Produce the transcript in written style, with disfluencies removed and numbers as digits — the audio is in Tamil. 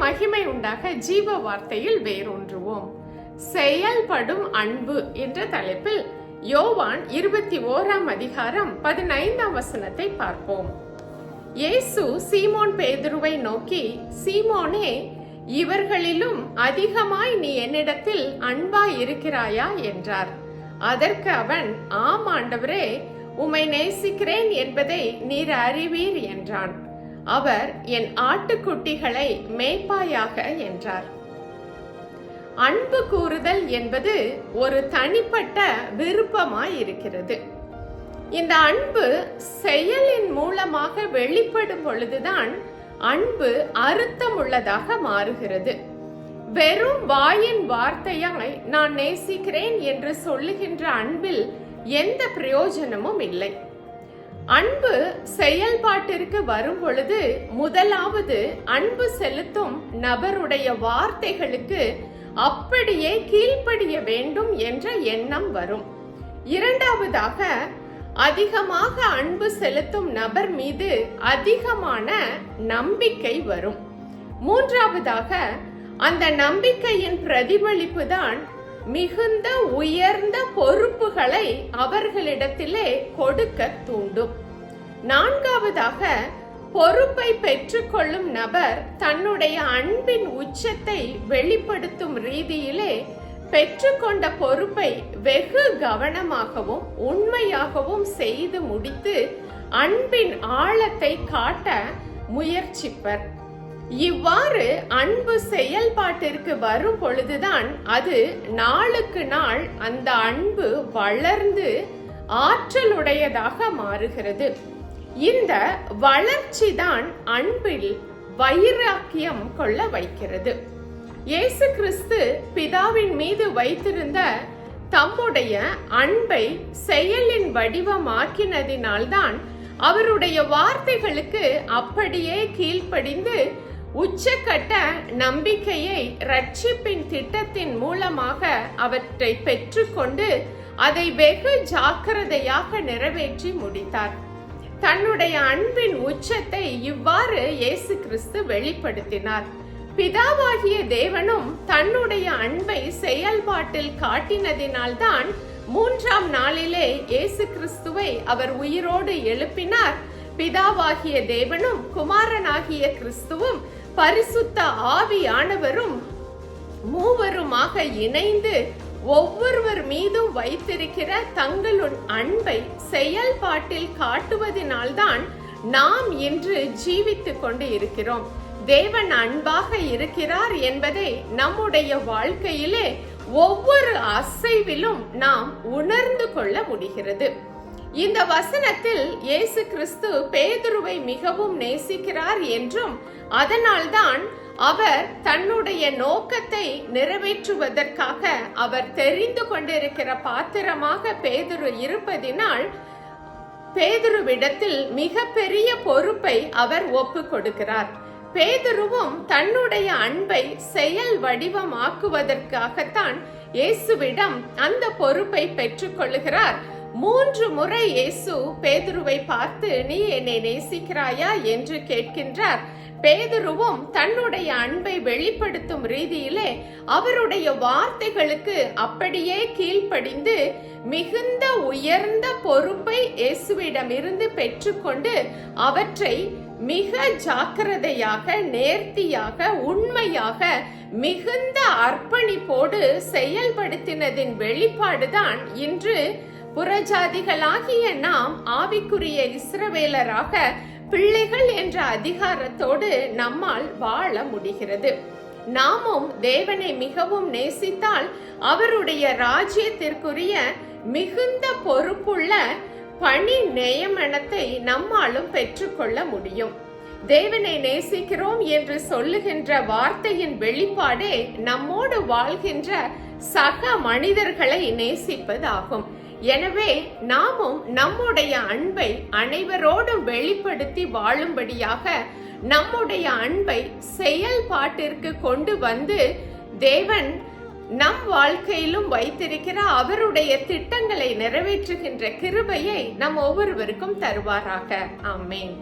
மகிமை உண்டாக ஜீவ வார்த்தையில் வேரூன்றுவோம். செயல்படும் அன்பு என்ற தலைப்பில் யோவான் 21ஆம் அதிகாரம் 15ஆம் வசனத்தை பார்ப்போம். இயேசு சீமோன் பேதுருவை நோக்கி, சீமோனே, இவர்களிலும் அதிகமாய் நீ என்னிடத்தில் அன்பாய் இருக்கிறாயா என்றார். அதற்கு அவன், ஆம் ஆண்டவரே, உம்மை நேசிக்கிறேன் என்பதை நீர் அறிவீர் என்றான். அவர், என் ஆட்டுக்குட்டிகளை மேய்ப்பாயாக என்றார். அன்பு கூறுதல் என்பது ஒரு தனிப்பட்ட விருப்பமாய் இருக்கிறது. இந்த அன்பு செயலின் மூலமாக வெளிப்படும் பொழுதுதான் அன்பு அர்த்தமுள்ளதாக மாறுகிறது. வெறும் வாயின் வார்த்தையாய் நான் நேசிக்கிறேன் என்று சொல்லுகின்ற அன்பில் எந்த பிரயோஜனமும் இல்லை. அன்பு செயல்பாட்டிற்கு வரும் பொழுது முதலாவது அன்பு செலுத்தும் நபருடைய வார்த்தைகளுக்கு அப்படியே கீழ்ப்படிய வேண்டும் என்ற எண்ணம் வரும். இரண்டாவதாக, அதிகமாக அன்பு செலுத்தும் நபர் மீது அதிகமான நம்பிக்கை வரும். மூன்றாவதாக, அந்த நம்பிக்கையின் பிரதிபலிப்பு தான் மிகுந்த உயர்ந்த பொறுப்புகளை அவர்களிடத்திலே கொடுக்க தூண்டும். நான்காவதாக, பொறுப்பை பெற்றுக்கொள்ளும் நபர் தன்னுடைய அன்பின் உச்சத்தை வெளிப்படுத்தும் ரீதியிலே பெற்றுக்கொண்ட பொறுப்பை வெகு கவனமாகவும் உண்மையாகவும் செய்து முடித்து அன்பின் ஆழத்தை காட்ட முயற்சிப்பர். இவ்வாறு அன்பு செயல்பாட்டிற்கு வரும் பொழுதுதான் அது நாளுக்கு நாள் அந்த அன்பு வளர்ந்து ஆற்றலுடையதாக மாறுகிறது. இந்த வளர்ச்சி தான் அன்பில் வைராக்கியம் கொள்ள வைக்கிறது. இயேசு கிறிஸ்து பிதாவின் மீது வைத்திருந்த தம்முடைய அன்பை செயலின் வடிவமாக்கினதினால்தான் அவருடைய வார்த்தைகளுக்கு அப்படியே கீழ்ப்படிந்து உச்சக்கட்ட நம்பிக்கையை ரட்சிப்பின் திட்டத்தின் மூலமாக அவற்றை பெற்றுக்கொண்டு அதை வெகு ஜாக்கிரதையாக நிறைவேற்றி முடித்தார். தன்னுடைய அன்பின் உச்சத்தை இவ்வாறு இயேசு கிறிஸ்து வெளிப்படுத்தினார். பிதாவாகிய தேவனும் தன்னுடைய அன்பை செயல்பாட்டில் காட்டினதினால்தான் 3ஆம் நாளிலே இயேசு கிறிஸ்துவை அவர் உயிரோடு எழுப்பினார். பிதாவாகிய தேவனும் குமாரனாகிய கிறிஸ்துவும் பரிசுத்த ஆவியானவரும் மூவருமாக இணைந்து ஒவ்வொருவர் மீதும் வைத்திருக்கிற தங்களுடைய அன்பை செயல்பாட்டில் காட்டுவதனால்தான் நாம் இன்று ஜீவித்துக் கொண்டு இருக்கிறோம். தேவன் அன்பாக இருக்கிறார் என்பதை நம்முடைய வாழ்க்கையிலே ஒவ்வொரு அசைவிலும் நாம் உணர்ந்து கொள்ள முடிகிறது. இந்த வசனத்தில் இயேசு கிறிஸ்து பேதுருவை மிகவும் நேசிக்கிறார் என்றும் அதனால்தான் அவர் தன்னுடைய நோக்கத்தை நிறைவேற்றுவதற்காக அவர் தெரிந்து கொண்டிருக்கிற பாத்திரமாக பேதுரு இருப்பதினால் பேதுருவிடத்தில் மிக பெரிய பொறுப்பை அவர் ஒப்பு கொடுக்கிறார். பேதுருவும் தன்னுடைய அன்பை செயல் வடிவமாக்குவதற்காகத்தான் இயேசுவிடம் அந்த பொறுப்பை பெற்றுக்கொள்கிறார். 3 முறை இயேசு பேதுருவை பார்த்து, நீ என்னை நேசிக்கிறாயா என்று கேட்கின்றார். பேதுருவும் தன்னுடைய அன்பை வெளிப்படுத்தும் ரீதியிலே அவருடைய வார்த்தைகளுக்கு அப்படியே கீழ்ப்படிந்து மிகுந்த உயர்ந்த பொறுப்பை இயேசுவிடமிருந்து பெற்றுக்கொண்டு அவற்றை மிக ஜாக்கிரதையாக, நேர்த்தியாக, உண்மையாக, மிகுந்த அர்ப்பணிப்போடு செயல்படுத்தினதின் வெளிப்பாடுதான் இன்று புறஜாதிகளாகிய நாம் ஆவிக்குரிய இஸ்ரவேலராக பிள்ளைகள் என்ற அதிகாரத்தோடு நம்மால் வாழ முடிகிறது. நாமும் தேவனை மிகவும் நேசித்தால் அவருடைய ராஜ்யத்திற்குரிய மிகுந்த பொறுப்புள்ள பணி நியமனத்தை நம்மாலும் பெற்றுக்கொள்ள முடியும். தேவனை நேசிக்கிறோம் என்று சொல்லுகின்ற வார்த்தையின் வெளிப்பாடே நம்மோடு வாழ்கின்ற சக மனிதர்களை நேசிப்பதாகும். எனவே நாமும் நம்முடைய அன்பை அனைவரோடும் வெளிப்படுத்தி வாழும்படியாக நம்முடைய அன்பை செயல்பாட்டிற்கு கொண்டு வந்து தேவன் நம் வாழ்க்கையிலும் வைத்திருக்கிற அவருடைய திட்டங்களை நிறைவேற்றுகின்ற கிருபையை நம் ஒவ்வொருவருக்கும் தருவாராக. ஆமென்.